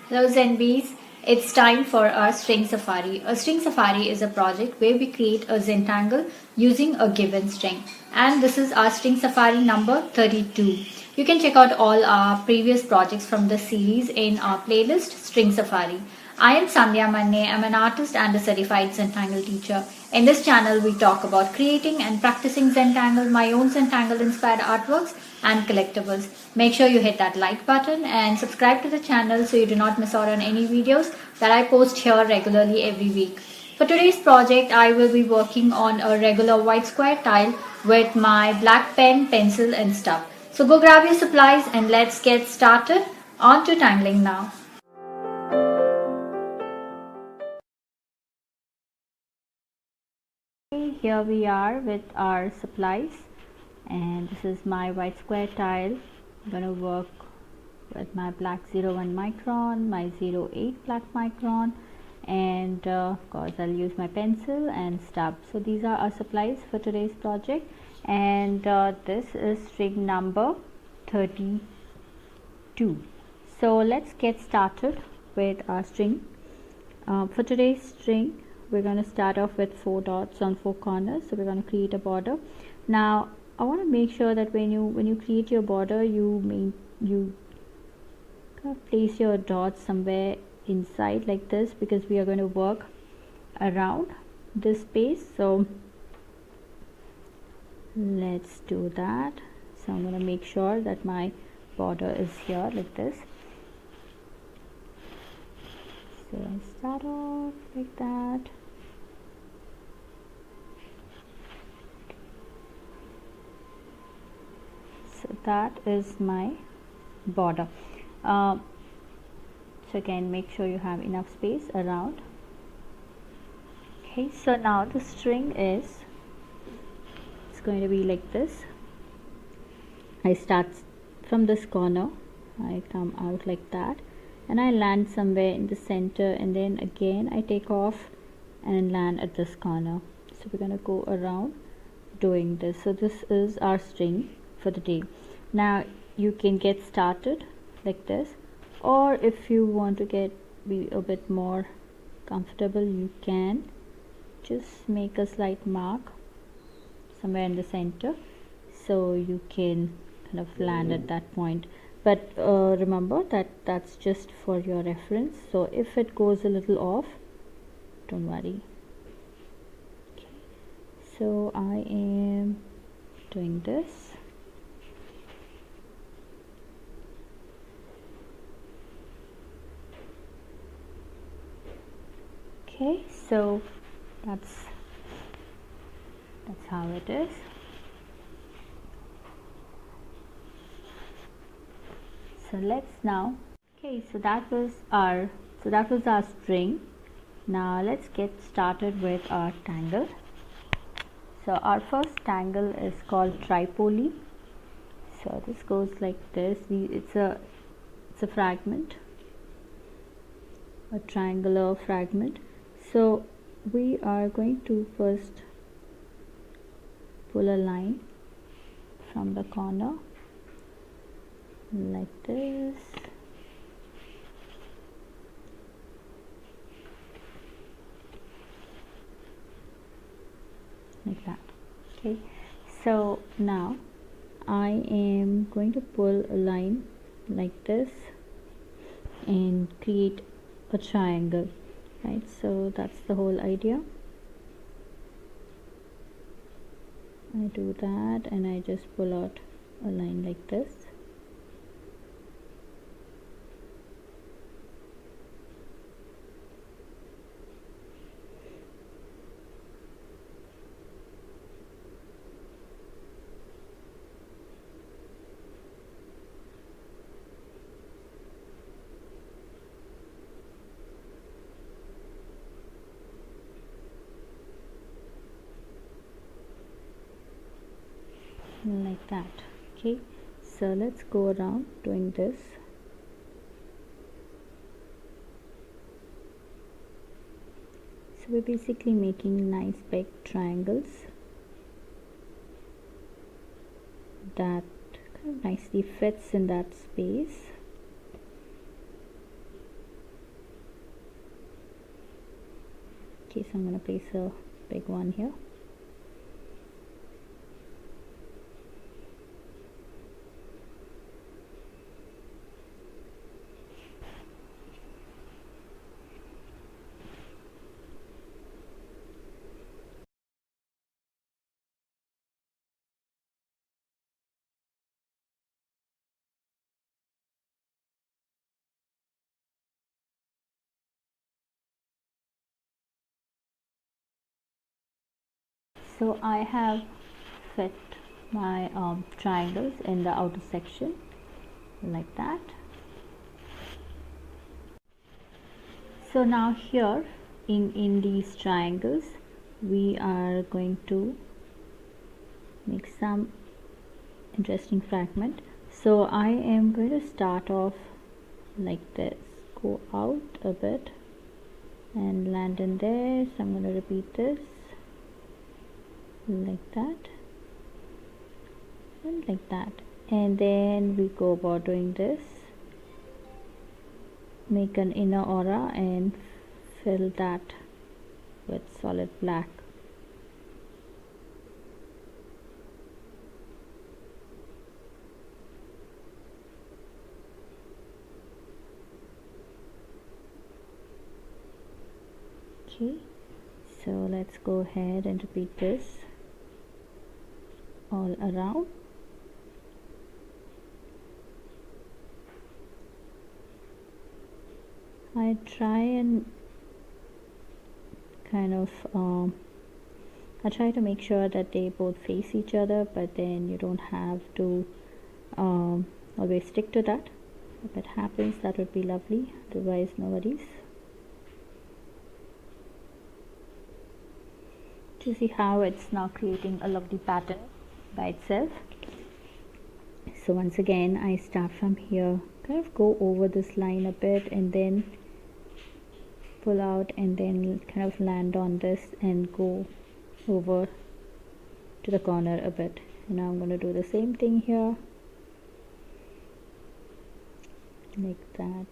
Hello Zenbeez, it's time for our string safari. A string safari is a project where we create a Zentangle using a given string. And this is our string safari number 32. You can check out all our previous projects from this series in our playlist String Safari. I am Sandhya. I'm an artist and a certified Zentangle teacher. In this channel, we talk about creating and practicing Zentangle, my own Zentangle inspired artworks and collectibles. Make sure you hit that like button and subscribe to the channel so you do not miss out on any videos that I post here regularly every week. For today's project, I will be working on a regular white square tile with my black pen, pencil and stub. So go grab your supplies and let's get started. On to tangling now. Here we are with our supplies, and this is my white square tile. I'm going to work with my black 01 micron, my 08 black micron, and of course I'll use my pencil and stub. So these are our supplies for today's project, and this is string number 32. So let's get started with our string. For today's string, we're going to start off with 4 dots on 4 corners. So we're going to create a border. Now I want to make sure that when you create your border, you place your dots somewhere inside like this, because we are going to work around this space. So let's do that. So I'm going to make sure that my border is here like this. So I start off like that. So that is my border. So again, make sure you have enough space around. Okay, so now the string it's going to be like this. I start from this corner, I come out like that, and I land somewhere in the center, and then again I take off and land at this corner. So we're going to go around doing this. So this is our string for the day. Now you can get started like this, or if you want to be a bit more comfortable, you can just make a slight mark somewhere in the center, so you can kind of land at that point. But remember that that's just for your reference, so if it goes a little off, don't worry. Okay. So I am doing this. Okay, so that's how it is. So let's now, okay, so that was our string. Now let's get started with our tangle. So our first tangle is called Tripoli. So this goes like this. It's a fragment, a triangular fragment. So we are going to first pull a line from the corner like this. Like that. Okay, so now I am going to pull a line like this and create a triangle, right? So that's the whole idea. I do that and I just pull out a line like this. Like that. Okay, so let's go around doing this. So we're basically making nice big triangles that kind of nicely fits in that space. Okay, so I'm going to place a big one here. So I have fit my triangles in the outer section like that. So now here in these triangles we are going to make some interesting fragment. So I am going to start off like this, go out a bit and land in there. So I'm going to repeat this like that and like that, and then we go about doing this, make an inner aura and fill that with solid black. Okay, so let's go ahead and repeat this all around. I try and kind of I try to make sure that they both face each other, but then you don't have to always stick to that. If it happens, that would be lovely, otherwise no worries. To see how it's now creating a lovely pattern by itself. So once again I start from here, kind of go over this line a bit and then pull out and then kind of land on this and go over to the corner a bit. And now I'm going to do the same thing here like that.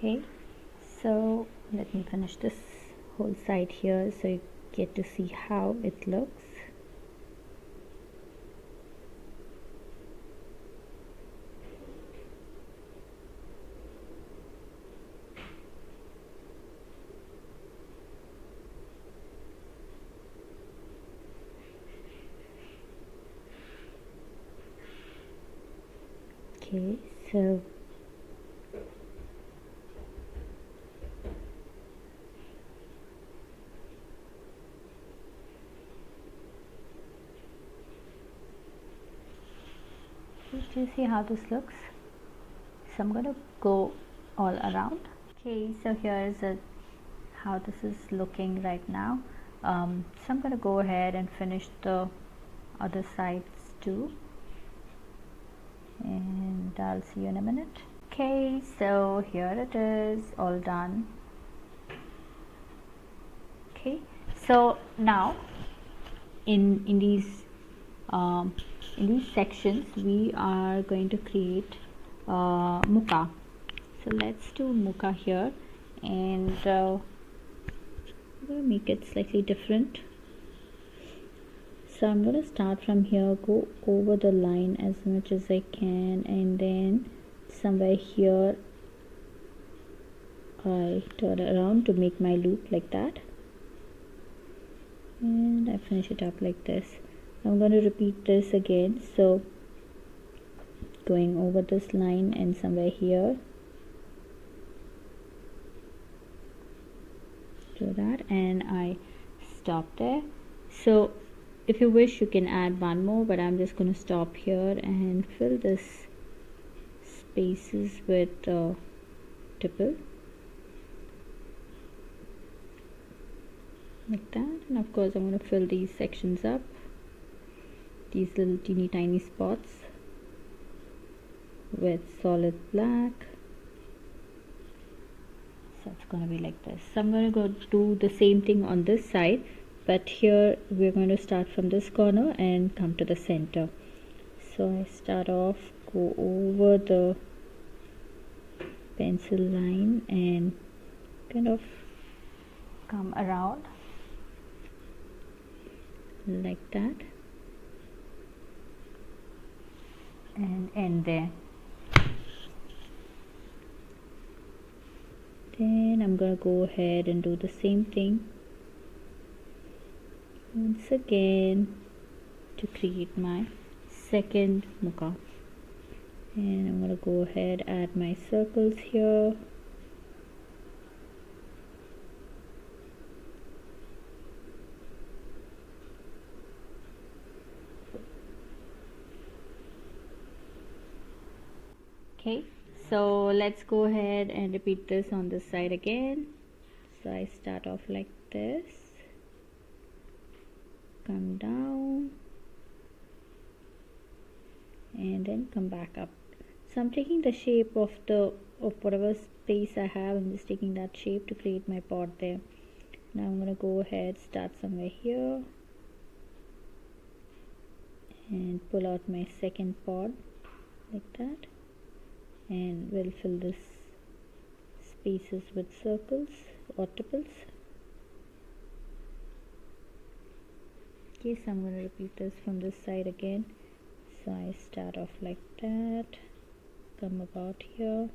Okay, so let me finish this whole side here so you get to see how it looks. Okay, so do you see how this looks? So I'm going to go all around. Okay, so here is how this is looking right now. So I'm going to go ahead and finish the other sides too, and I'll see you in a minute. Okay, so here it is, all done. Okay, so now in these sections we are going to create Muka. So let's do Muka here, and I'm going to make it slightly different. So I'm going to start from here, go over the line as much as I can, and then somewhere here I turn around to make my loop like that, and I finish it up like this. I'm going to repeat this again, so going over this line and somewhere here, do that, and I stop there, So if you wish, you can add one more, but I'm just going to stop here and fill this spaces with Tipple like that. And of course I'm going to fill these sections up, these little teeny tiny spots, with solid black. So it's going to be like this. So I'm going to go do the same thing on this side, but here we're going to start from this corner and come to the center. So I start off, go over the pencil line and kind of come around like that and end there. Then I'm gonna go ahead and do the same thing once again to create my second Mooka. And I'm gonna go ahead, add my circles here. Okay, so let's go ahead and repeat this on this side again. So I start off like this, come down and then come back up. So I'm taking the shape of whatever space I have. I'm just taking that shape to create my pot there. Now I'm going to go ahead, start somewhere here and pull out my second pot like that, and we'll fill this spaces with circles or tipples. Okay, so I'm going to repeat this from this side again. So I start off like that, come about here,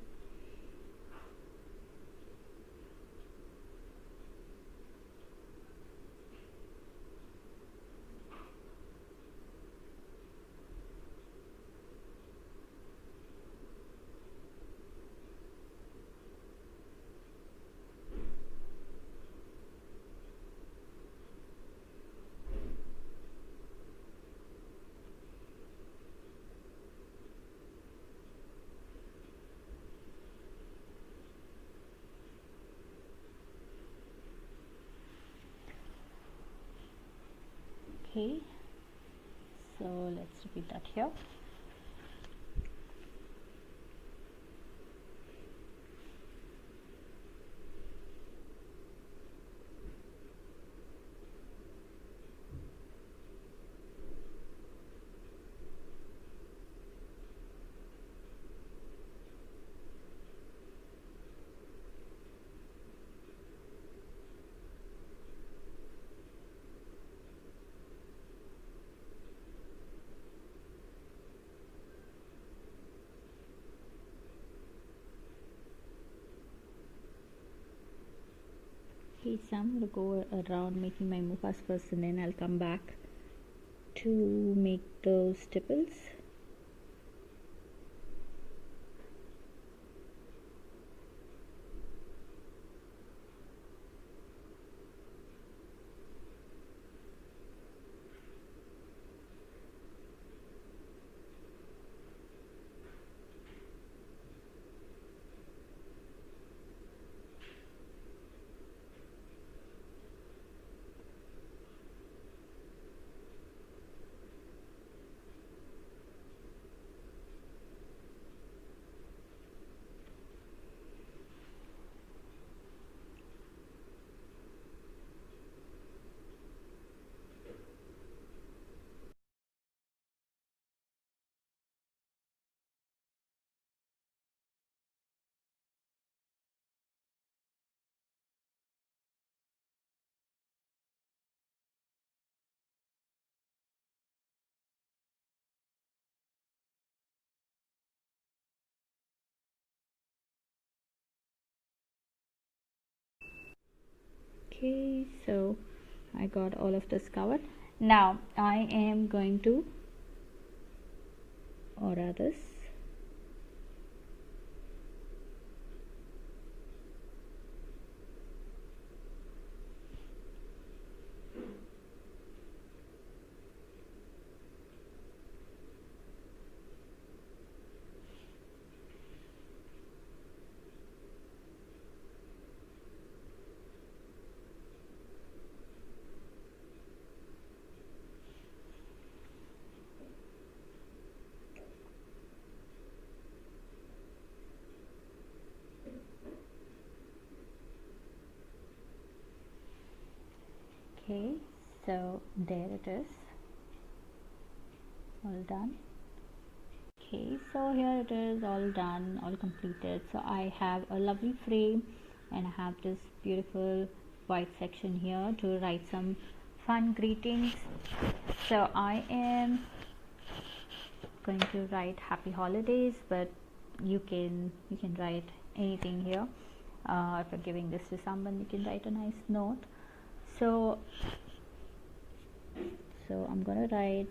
okay, so let's repeat that here. Okay, so I'm going to go around making my Mookas first, and then I'll come back to make those tipples. Okay, so I got all of this covered. Now I am going to order this. Okay, so there it is, all done. Okay, so here it is, all done, all completed. So I have a lovely frame and I have this beautiful white section here to write some fun greetings. So I am going to write happy holidays, but you can write anything here. If you're giving this to someone, you can write a nice note. So I'm gonna write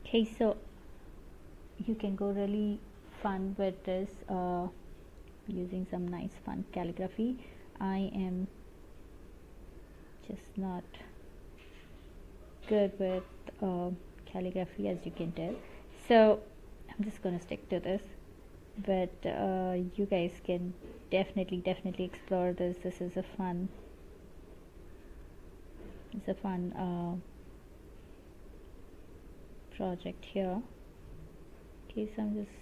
okay, so you can go really fun with this, using some nice fun calligraphy. I am just not good with calligraphy, as you can tell, so I'm just gonna stick to this, but you guys can definitely explore this. This is a fun project here. Okay, so I'm just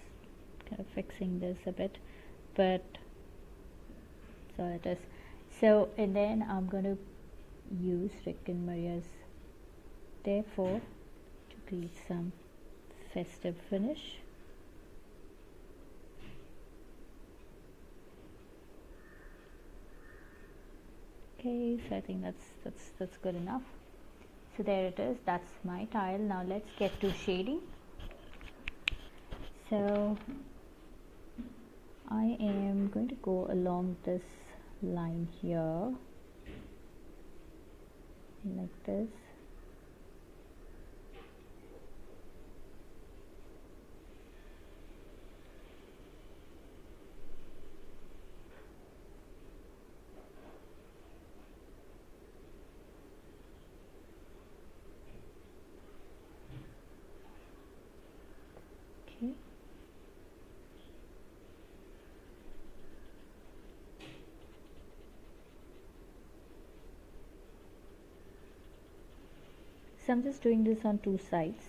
kind of fixing this a bit, but so it is. So and then I'm going to use Rick and Maria's therefore to create some festive finish. Okay, so I think that's good enough. So there it is, that's my tile. Now let's get to shading. So I am going to go along this line here like this. Okay. So I'm just doing this on two sides.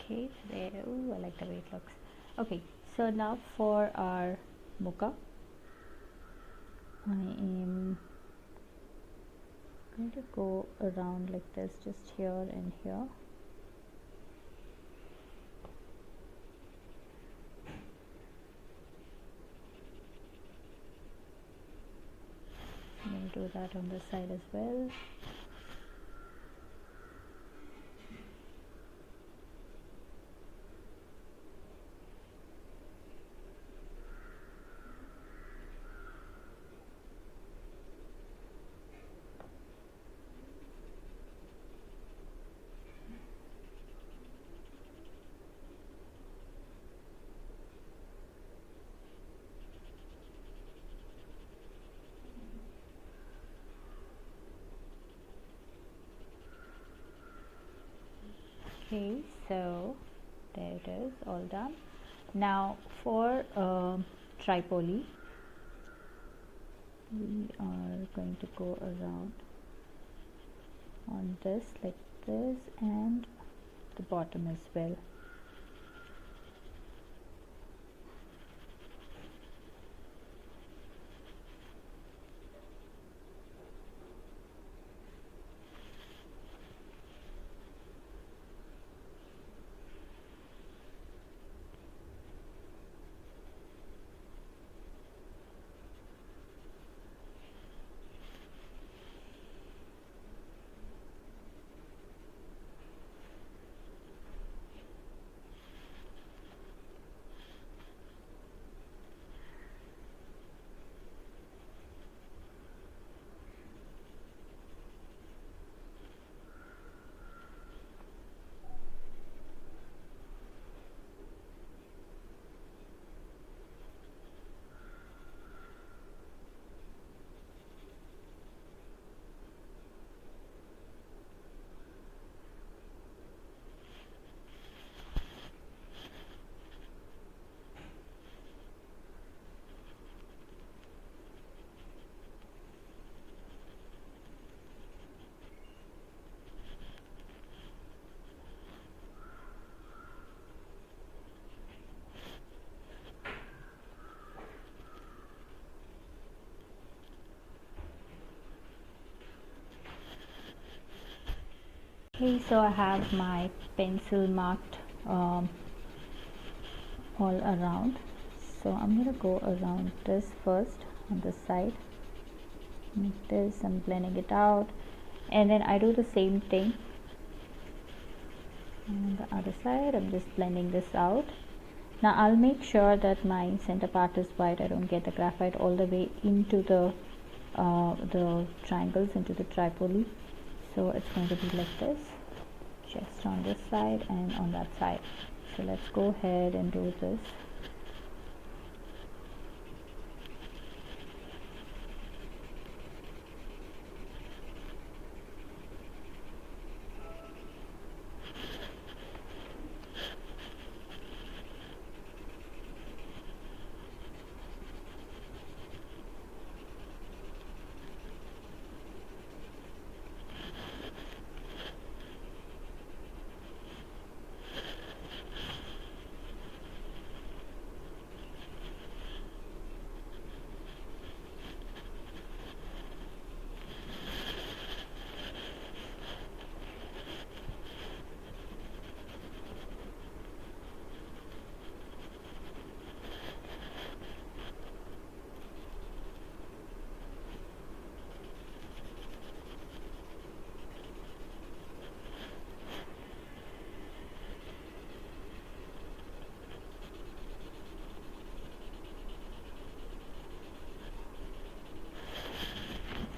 Okay, so there, ooh, I like the way it looks. Okay, so now for our Muka, I am going to go around like this, just here and here. I'm going to do that on this side as well. Okay, so there it is, all done. Now for Tripoli, we are going to go around on this like this and the bottom as well. Okay, so I have my pencil marked all around, so I'm gonna go around this first on this side like this. I'm blending it out, and then I do the same thing on the other side. I'm just blending this out. Now I'll make sure that my center part is white. I don't get the graphite all the way into the triangles, into the Tripoli. So it's going to be like this, just on this side and on that side. So let's go ahead and do this.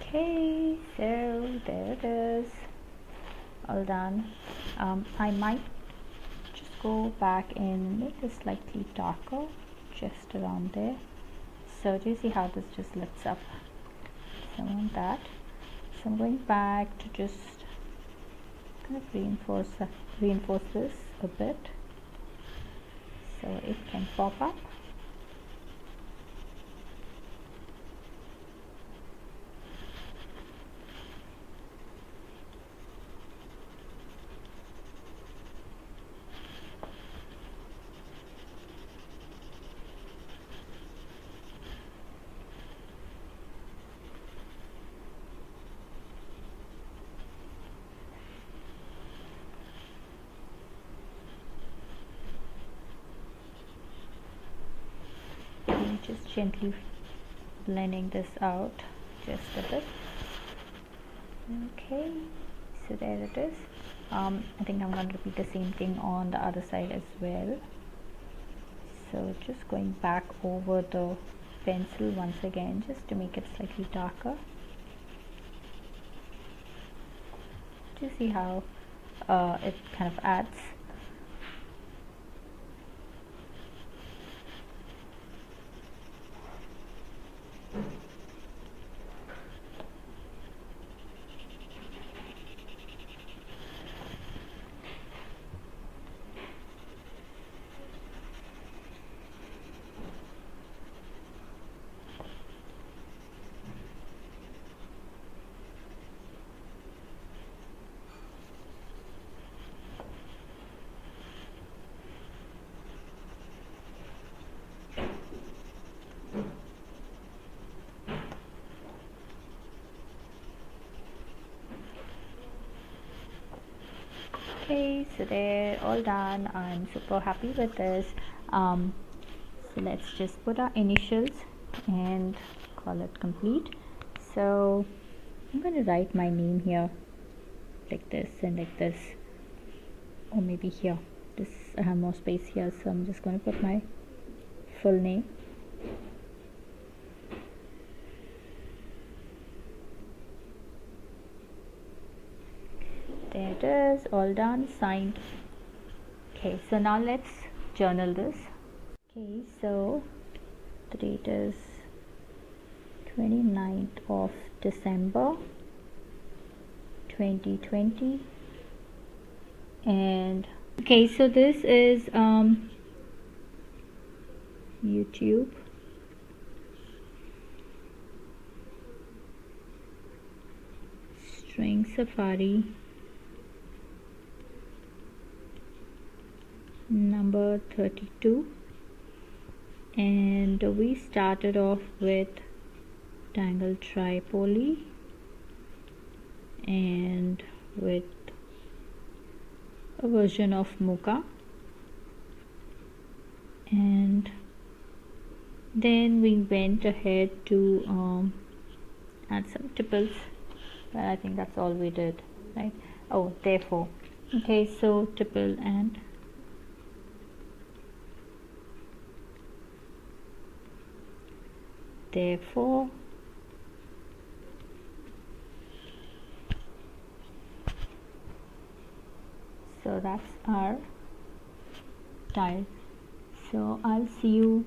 Okay, so there it is, all done. I might just go back and make this slightly darker, just around there. So do you see how this just lifts up? So I want that. So I'm going back to just kind of reinforce this a bit so it can pop up. Just gently blending this out just a bit. Okay, so there it is. I think I'm going to repeat the same thing on the other side as well. So just going back over the pencil once again, just to make it slightly darker. Do you see how it kind of adds? Okay, so they're all done. I'm super happy with this. So let's just put our initials and call it complete. So I'm going to write my name here like this and like this, or maybe here. This, I have more space here, so I'm just going to put my full name. There it is, all done, signed. Okay, so now let's journal this. Okay, so the date is 29th of December 2020, and okay, so this is YouTube. String Safari number 32, and we started off with Tangle Tripoli and with a version of Mooka, and then we went ahead to add some tipples, but I think that's all we did, right? Oh, therefore. Okay, so tipple and therefore. So that's our tile. So I'll see you.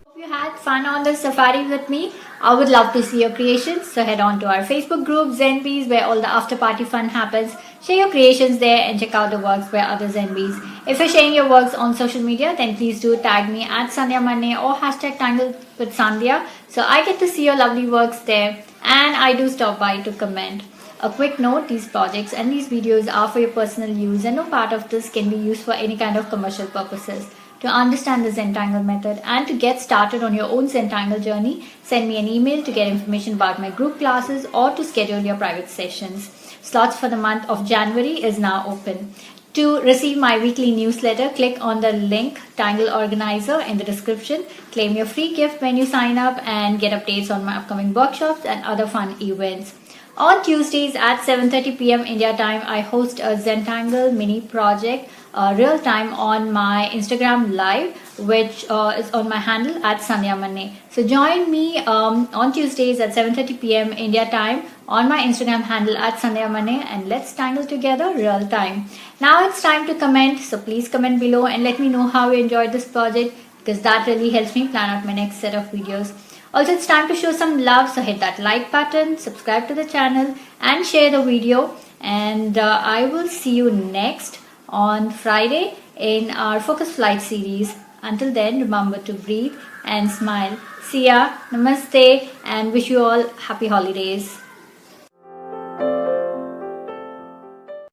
If you had fun on this safari with me, I would love to see your creations. So head on to our Facebook group Zenbeez, where all the after party fun happens. Share your creations there and check out the works by other Zenbeez. If you're sharing your works on social media, then please do tag me at Sandhya or hashtag Tangle with Sandhya, so I get to see your lovely works there, and I do stop by to comment. A quick note, these projects and these videos are for your personal use, and no part of this can be used for any kind of commercial purposes. To understand the Zentangle method and to get started on your own Zentangle journey, send me an email to get information about my group classes or to schedule your private sessions. Slots for the month of January is now open. To receive my weekly newsletter, click on the link Tangle Organizer in the description. Claim your free gift when you sign up and get updates on my upcoming workshops and other fun events. On Tuesdays at 7:30 p.m. India time, I host a Zentangle Mini Project real time on my Instagram live, which is on my handle at Sandhya. So join me on Tuesdays at 7:30 p.m. India time on my Instagram handle at Sandhya, and let's tangle together real time. Now it's time to comment, so please comment below and let me know how you enjoyed this project, because that really helps me plan out my next set of videos. Also, it's time to show some love, so hit that like button, subscribe to the channel and share the video, and I will see you next on Friday in our Focus Flight series. Until then, remember to breathe and smile. See ya, namaste, and wish you all happy holidays.